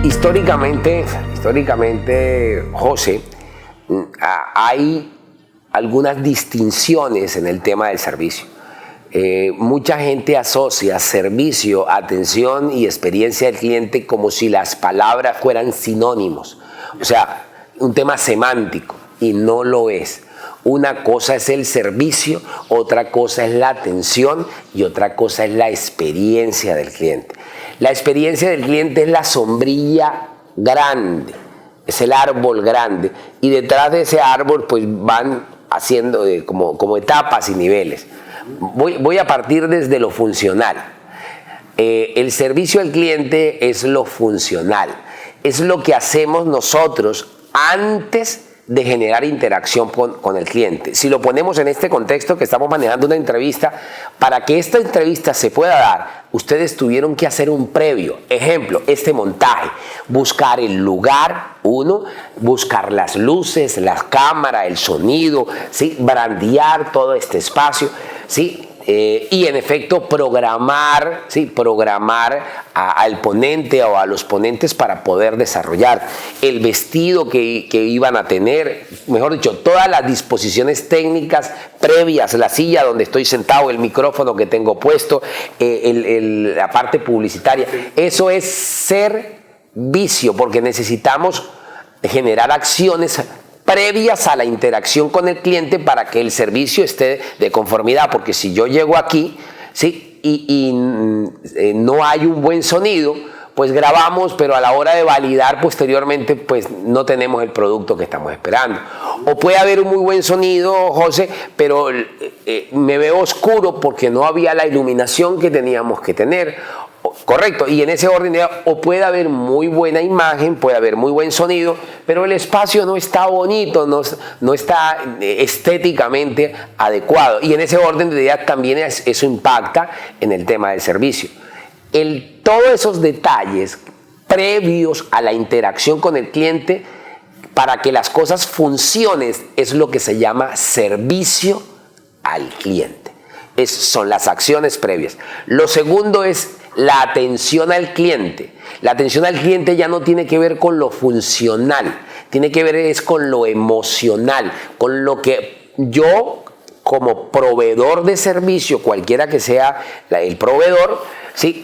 Históricamente, José, hay algunas distinciones en el tema del servicio. Mucha gente asocia servicio, atención y experiencia del cliente como si las palabras fueran sinónimos. O sea, un tema semántico, y no lo es. Una cosa es el servicio, otra cosa es la atención y otra cosa es la experiencia del cliente. La experiencia del cliente es la sombrilla grande, es el árbol grande, y detrás de ese árbol pues van haciendo como etapas y niveles. Voy a partir desde lo funcional. El servicio al cliente es lo funcional, es lo que hacemos nosotros antes de generar interacción con el cliente. Si lo ponemos en este contexto que estamos manejando una entrevista, para que esta entrevista se pueda dar, ustedes tuvieron que hacer un previo. Ejemplo, este montaje, buscar el lugar, buscar las luces, la cámara, el sonido, ¿sí? Brandear todo este espacio, ¿sí? Y en efecto programar al ponente o a los ponentes para poder desarrollar el vestido que iban a tener, mejor dicho, todas las disposiciones técnicas previas, la silla donde estoy sentado, el micrófono que tengo puesto, la parte publicitaria. Eso es servicio, porque necesitamos generar acciones previas a la interacción con el cliente para que el servicio esté de conformidad, porque si yo llego aquí, ¿sí? y no hay un buen sonido, pues grabamos, pero a la hora de validar posteriormente, pues no tenemos el producto que estamos esperando. O puede haber un muy buen sonido, José, pero me veo oscuro porque no había la iluminación que teníamos que tener. Correcto, y en ese orden, o puede haber muy buena imagen, puede haber muy buen sonido, pero el espacio no está bonito, no está estéticamente adecuado. Y en ese orden de ideas también eso impacta en el tema del servicio. Todos esos detalles previos a la interacción con el cliente para que las cosas funcionen es lo que se llama servicio al cliente. Son las acciones previas. Lo segundo es la atención al cliente. La atención al cliente ya no tiene que ver con lo funcional, tiene que ver con lo emocional, con lo que yo como proveedor de servicio, cualquiera que sea el proveedor, ¿sí?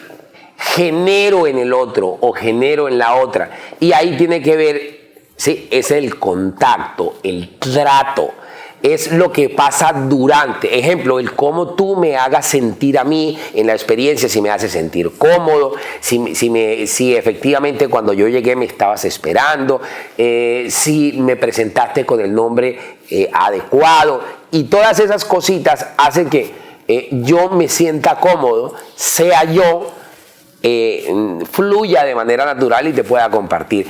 genero en el otro o genero en la otra. Y ahí tiene que ver, ¿sí? es el contacto, el trato. Es lo que pasa durante, ejemplo, el cómo tú me hagas sentir a mí en la experiencia, si me hace sentir cómodo, si efectivamente cuando yo llegué me estabas esperando, si me presentaste con el nombre adecuado, y todas esas cositas hacen que yo me sienta cómodo, sea yo, fluya de manera natural y te pueda compartir.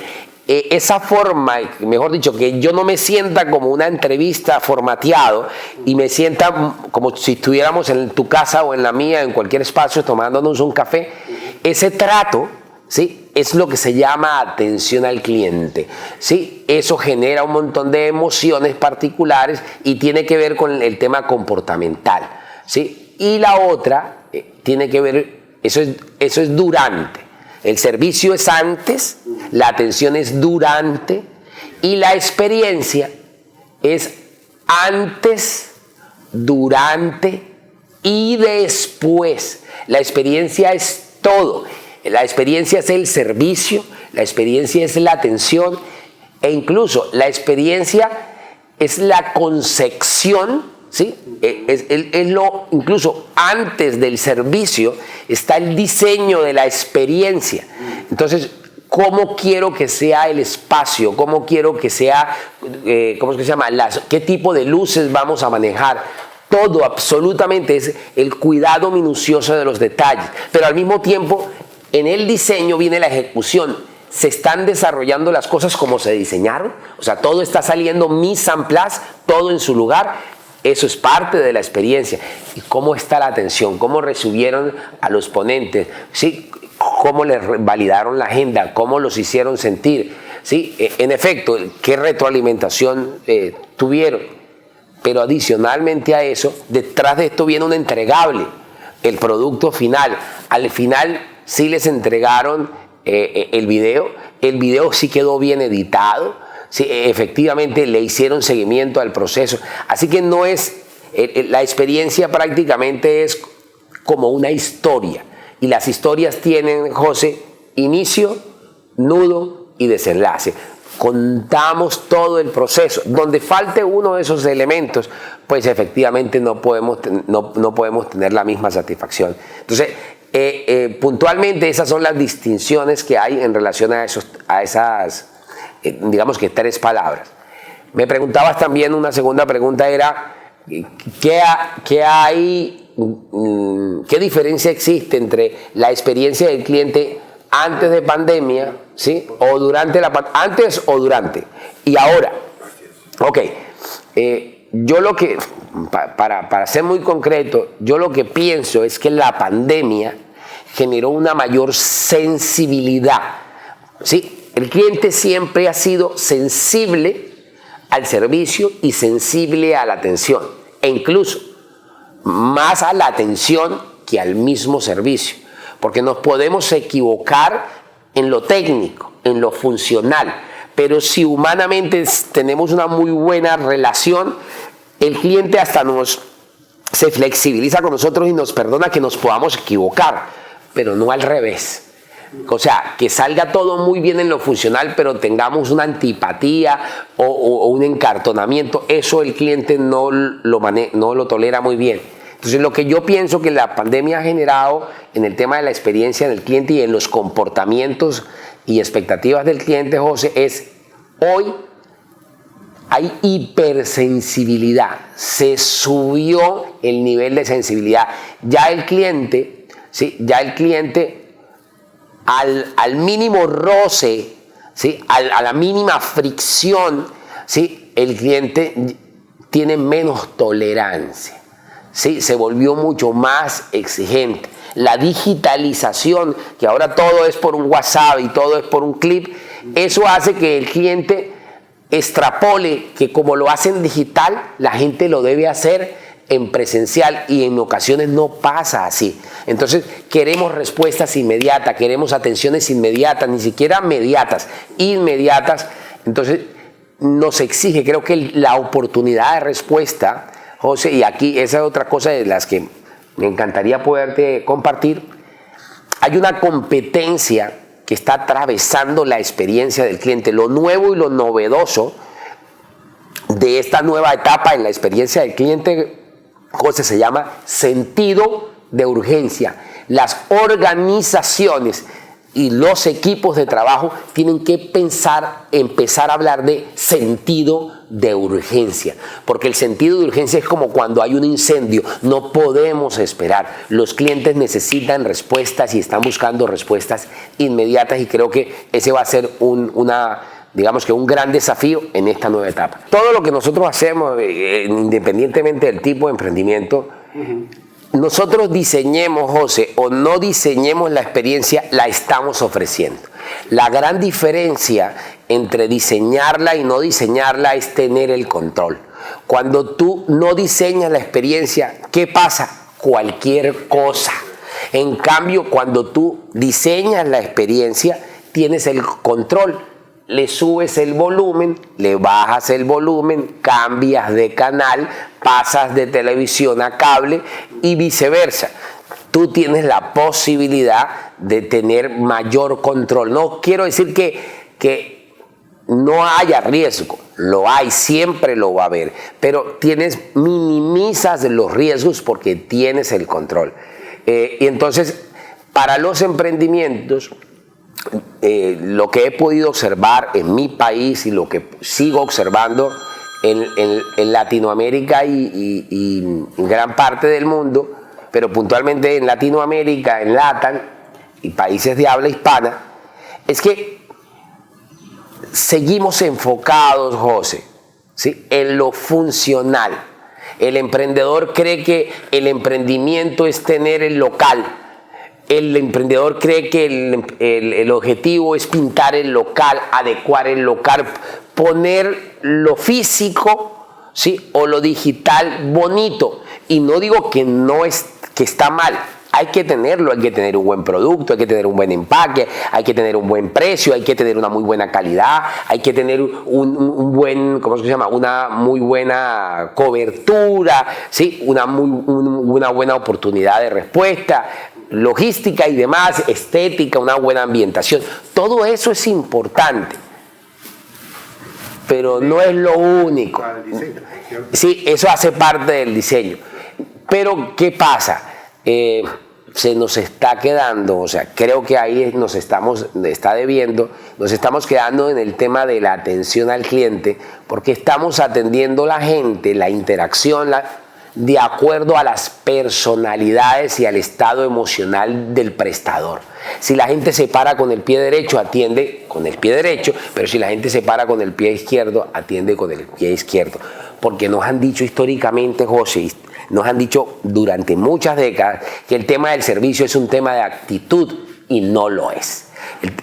Esa forma, mejor dicho, que yo no me sienta como una entrevista formateado y me sienta como si estuviéramos en tu casa o en la mía, en cualquier espacio, tomándonos un café. Ese trato, ¿sí? es lo que se llama atención al cliente. ¿Sí? Eso genera un montón de emociones particulares y tiene que ver con el tema comportamental. ¿Sí? Y la otra tiene que ver, eso es durante. El servicio es antes, la atención es durante y la experiencia es antes, durante y después. La experiencia es todo. La experiencia es el servicio, la experiencia es la atención e incluso la experiencia es la concepción. ¿Sí? Incluso antes del servicio está el diseño de la experiencia. Entonces, ¿cómo quiero que sea el espacio? ¿Cómo quiero que sea, cómo es que se llama? ¿Qué tipo de luces vamos a manejar? Todo, absolutamente, es el cuidado minucioso de los detalles. Pero al mismo tiempo, en el diseño viene la ejecución. Se están desarrollando las cosas como se diseñaron. O sea, todo está saliendo mise en place, todo en su lugar. Eso es parte de la experiencia. ¿Y cómo está la atención? ¿Cómo recibieron a los ponentes? ¿Sí? ¿Cómo les validaron la agenda? ¿Cómo los hicieron sentir? ¿Sí? En efecto, ¿qué retroalimentación tuvieron? Pero adicionalmente a eso, detrás de esto viene un entregable, el producto final. Al final sí les entregaron el video sí quedó bien editado, sí, efectivamente le hicieron seguimiento al proceso, así que no es, la experiencia prácticamente es como una historia, y las historias tienen, José, inicio, nudo y desenlace. Contamos todo el proceso. Donde falte uno de esos elementos, pues efectivamente no podemos tener la misma satisfacción. Entonces, puntualmente esas son las distinciones que hay en relación a esas, digamos que 3 palabras. Me preguntabas también, una segunda pregunta era, ¿qué diferencia existe entre la experiencia del cliente antes de pandemia, ¿sí? O durante antes o durante, y ahora? Ok, yo lo que, para ser muy concreto, yo lo que pienso es que la pandemia generó una mayor sensibilidad, ¿sí? El cliente siempre ha sido sensible al servicio y sensible a la atención, e incluso más a la atención que al mismo servicio, porque nos podemos equivocar en lo técnico, en lo funcional, pero si humanamente tenemos una muy buena relación, el cliente hasta se flexibiliza con nosotros y nos perdona que nos podamos equivocar, pero no al revés. O sea, que salga todo muy bien en lo funcional, pero tengamos una antipatía o un encartonamiento, eso el cliente no lo tolera muy bien. Entonces, lo que yo pienso que la pandemia ha generado en el tema de la experiencia del cliente y en los comportamientos y expectativas del cliente, José, es hoy hay hipersensibilidad, se subió el nivel de sensibilidad. Ya el cliente, ¿sí? Al mínimo roce, ¿sí? A la mínima fricción, ¿sí? El cliente tiene menos tolerancia. Sí, se volvió mucho más exigente. La digitalización, que ahora todo es por un WhatsApp y todo es por un clip, eso hace que el cliente extrapole que como lo hace en digital, la gente lo debe hacer en presencial, y en ocasiones no pasa así. Entonces queremos respuestas inmediatas, queremos atenciones inmediatas, ni siquiera mediatas, inmediatas. Entonces nos exige, creo que la oportunidad de respuesta, José, y aquí esa es otra cosa de las que me encantaría poderte compartir, hay una competencia que está atravesando la experiencia del cliente. Lo nuevo y lo novedoso de esta nueva etapa en la experiencia del cliente, José, se llama sentido de urgencia. Las organizaciones y los equipos de trabajo tienen que empezar a hablar de sentido de urgencia, porque el sentido de urgencia es como cuando hay un incendio, no podemos esperar, los clientes necesitan respuestas y están buscando respuestas inmediatas, y creo que ese va a ser digamos que un gran desafío en esta nueva etapa. Todo lo que nosotros hacemos, independientemente del tipo de emprendimiento, nosotros diseñemos, José, o no diseñemos la experiencia, la estamos ofreciendo. La gran diferencia entre diseñarla y no diseñarla es tener el control. Cuando tú no diseñas la experiencia, ¿qué pasa? Cualquier cosa. En cambio, cuando tú diseñas la experiencia, tienes el control. Le subes el volumen, le bajas el volumen, cambias de canal, pasas de televisión a cable y viceversa. Tú tienes la posibilidad de tener mayor control. No quiero decir que no haya riesgo, lo hay, siempre lo va a haber, pero minimizas los riesgos porque tienes el control. Y entonces, para los emprendimientos, lo que he podido observar en mi país y lo que sigo observando en Latinoamérica y en gran parte del mundo, pero puntualmente en Latinoamérica, en LATAM y países de habla hispana, es que seguimos enfocados, José, ¿sí?, en lo funcional. El emprendedor cree que el emprendimiento es tener el local. El emprendedor cree que el objetivo es pintar el local, adecuar el local, poner lo físico, ¿sí?, o lo digital bonito. Y no digo que está mal, hay que tenerlo, hay que tener un buen producto, hay que tener un buen empaque, hay que tener un buen precio, hay que tener una muy buena calidad, hay que tener un buen, ¿cómo se llama? Una muy buena cobertura, ¿sí? Una buena oportunidad de respuesta, logística y demás, estética, una buena ambientación. Todo eso es importante, pero no es lo único. Sí, eso hace parte del diseño. Pero, ¿qué pasa? Se nos está quedando, o sea, creo que ahí nos estamos quedando en el tema de la atención al cliente, porque estamos atendiendo la gente, la interacción, de acuerdo a las personalidades y al estado emocional del prestador. Si la gente se para con el pie derecho, atiende con el pie derecho, pero si la gente se para con el pie izquierdo, atiende con el pie izquierdo. Porque nos han dicho históricamente, José, nos han dicho durante muchas décadas que el tema del servicio es un tema de actitud y no lo es.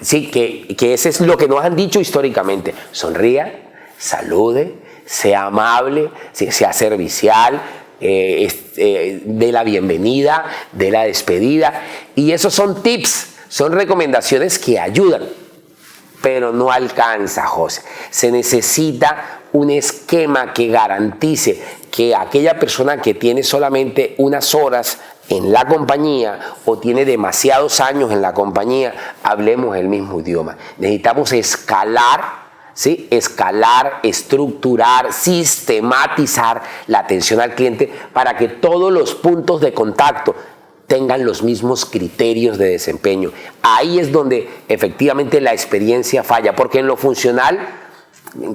Sí, que ese es lo que nos han dicho históricamente. Sonría, salude, sea amable, sea servicial, de la bienvenida, de la despedida. Y esos son tips, son recomendaciones que ayudan, pero no alcanza, José. Se necesita un esquema que garantice que aquella persona que tiene solamente unas horas en la compañía o tiene demasiados años en la compañía, hablemos el mismo idioma. Necesitamos escalar, ¿sí? Escalar, estructurar, sistematizar la atención al cliente para que todos los puntos de contacto tengan los mismos criterios de desempeño. Ahí es donde efectivamente la experiencia falla, porque en lo funcional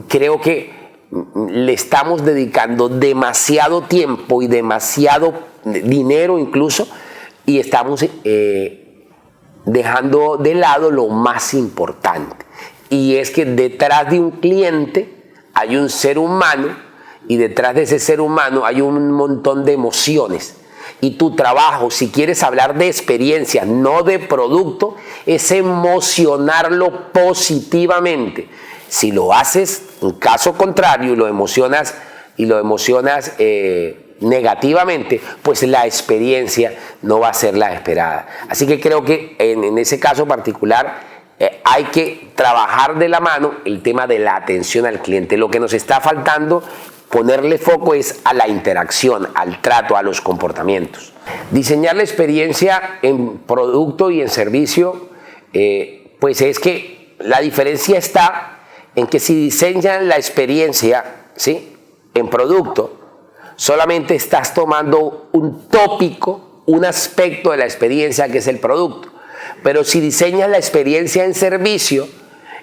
creo que le estamos dedicando demasiado tiempo y demasiado dinero incluso, y estamos dejando de lado lo más importante. Y es que detrás de un cliente hay un ser humano, y detrás de ese ser humano hay un montón de emociones. Y tu trabajo, si quieres hablar de experiencia, no de producto, es emocionarlo positivamente. Si lo haces, en caso contrario, y lo emocionas negativamente, pues la experiencia no va a ser la esperada. Así que creo que en ese caso particular hay que trabajar de la mano el tema de la atención al cliente. Lo que nos está faltando, ponerle foco es a la interacción, al trato, a los comportamientos. Diseñar la experiencia en producto y en servicio, pues es que la diferencia está en que si diseñan la experiencia, ¿sí?, en producto, solamente estás tomando un tópico, un aspecto de la experiencia que es el producto. Pero si diseñas la experiencia en servicio,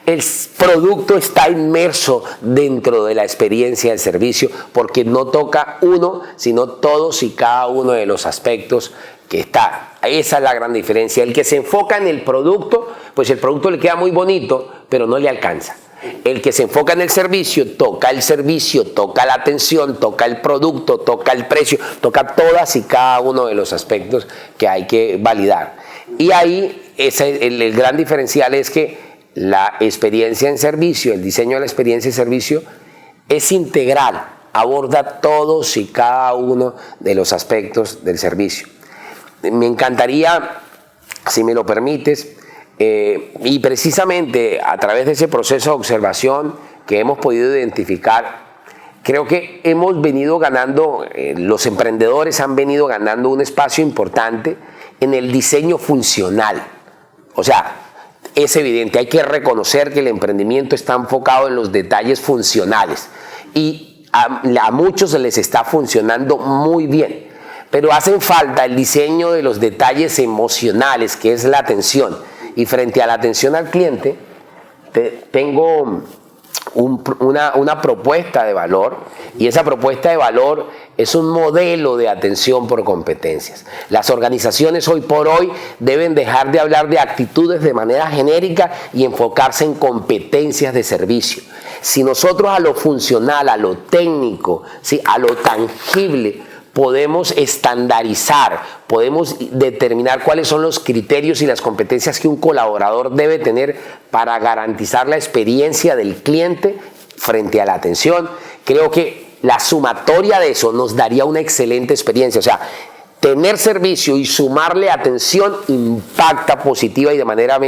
el producto está inmerso dentro de la experiencia del servicio, porque no toca uno, sino todos y cada uno de los aspectos que está. Esa es la gran diferencia. El que se enfoca en el producto, pues el producto le queda muy bonito, pero no le alcanza. El que se enfoca en el servicio, toca la atención, toca el producto, toca el precio, toca todas y cada uno de los aspectos que hay que validar. Y ahí el gran diferencial es que la experiencia en servicio, el diseño de la experiencia en servicio es integral, aborda todos y cada uno de los aspectos del servicio. Me encantaría, si me lo permites, y precisamente a través de ese proceso de observación que hemos podido identificar, creo que hemos venido ganando, los emprendedores han venido ganando un espacio importante en el diseño funcional. O sea, es evidente, hay que reconocer que el emprendimiento está enfocado en los detalles funcionales y a muchos les está funcionando muy bien, pero hacen falta el diseño de los detalles emocionales, que es la atención. Y frente a la atención al cliente, tengo una propuesta de valor, y esa propuesta de valor es un modelo de atención por competencias. Las organizaciones hoy por hoy deben dejar de hablar de actitudes de manera genérica y enfocarse en competencias de servicio. Si nosotros a lo funcional, a lo técnico, ¿sí?, a lo tangible, podemos estandarizar, podemos determinar cuáles son los criterios y las competencias que un colaborador debe tener para garantizar la experiencia del cliente frente a la atención. Creo que la sumatoria de eso nos daría una excelente experiencia. O sea, tener servicio y sumarle atención impacta positiva y de manera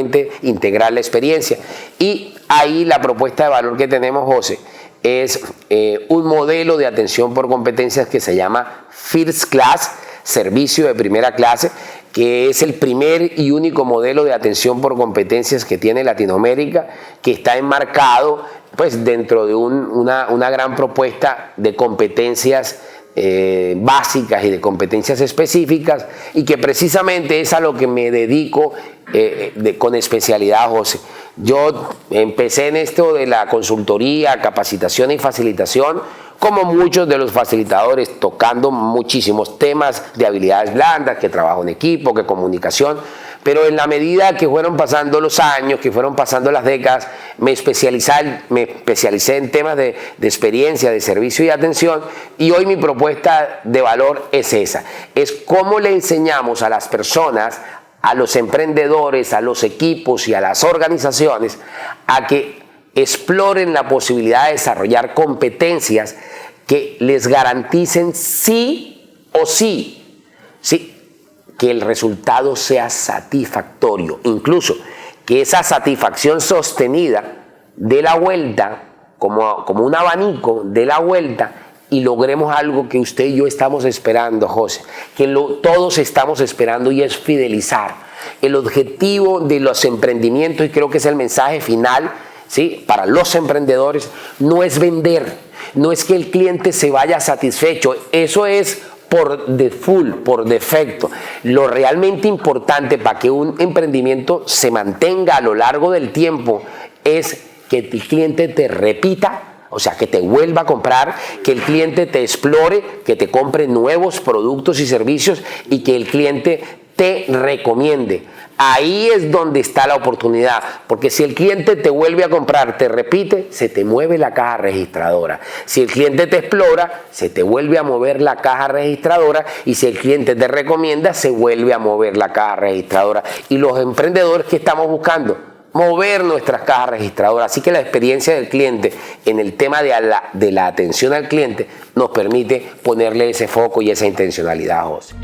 integral la experiencia. Y ahí la propuesta de valor que tenemos, José, es un modelo de atención por competencias que se llama First Class, servicio de primera clase, que es el primer y único modelo de atención por competencias que tiene Latinoamérica, que está enmarcado pues dentro de una gran propuesta de competencias básicas y de competencias específicas, y que precisamente es a lo que me dedico con especialidad, José. Yo empecé en esto de la consultoría, capacitación y facilitación, como muchos de los facilitadores, tocando muchísimos temas de habilidades blandas, que trabajo en equipo, que comunicación, pero en la medida que fueron pasando los años, que fueron pasando las décadas, me especialicé en temas de experiencia, de servicio y atención, y hoy mi propuesta de valor es esa, es cómo le enseñamos a las personas, a los emprendedores, a los equipos y a las organizaciones a que exploren la posibilidad de desarrollar competencias que les garanticen sí o sí, que el resultado sea satisfactorio, incluso que esa satisfacción sostenida dé la vuelta, como un abanico, dé la vuelta y logremos algo que usted y yo estamos esperando, José, que todos estamos esperando, y es fidelizar. El objetivo de los emprendimientos, y creo que es el mensaje final, ¿sí?, para los emprendedores, no es vender, no es que el cliente se vaya satisfecho, eso es por default, por defecto. Lo realmente importante para que un emprendimiento se mantenga a lo largo del tiempo es que el cliente te repita, o sea, que te vuelva a comprar, que el cliente te explore, que te compre nuevos productos y servicios y que el cliente te recomiende. Ahí es donde está la oportunidad, porque si el cliente te vuelve a comprar, te repite, se te mueve la caja registradora. Si el cliente te explora, se te vuelve a mover la caja registradora, y si el cliente te recomienda, se vuelve a mover la caja registradora. Y los emprendedores, que estamos buscando, mover nuestras cajas registradoras. Así que la experiencia del cliente en el tema de la atención al cliente nos permite ponerle ese foco y esa intencionalidad, José.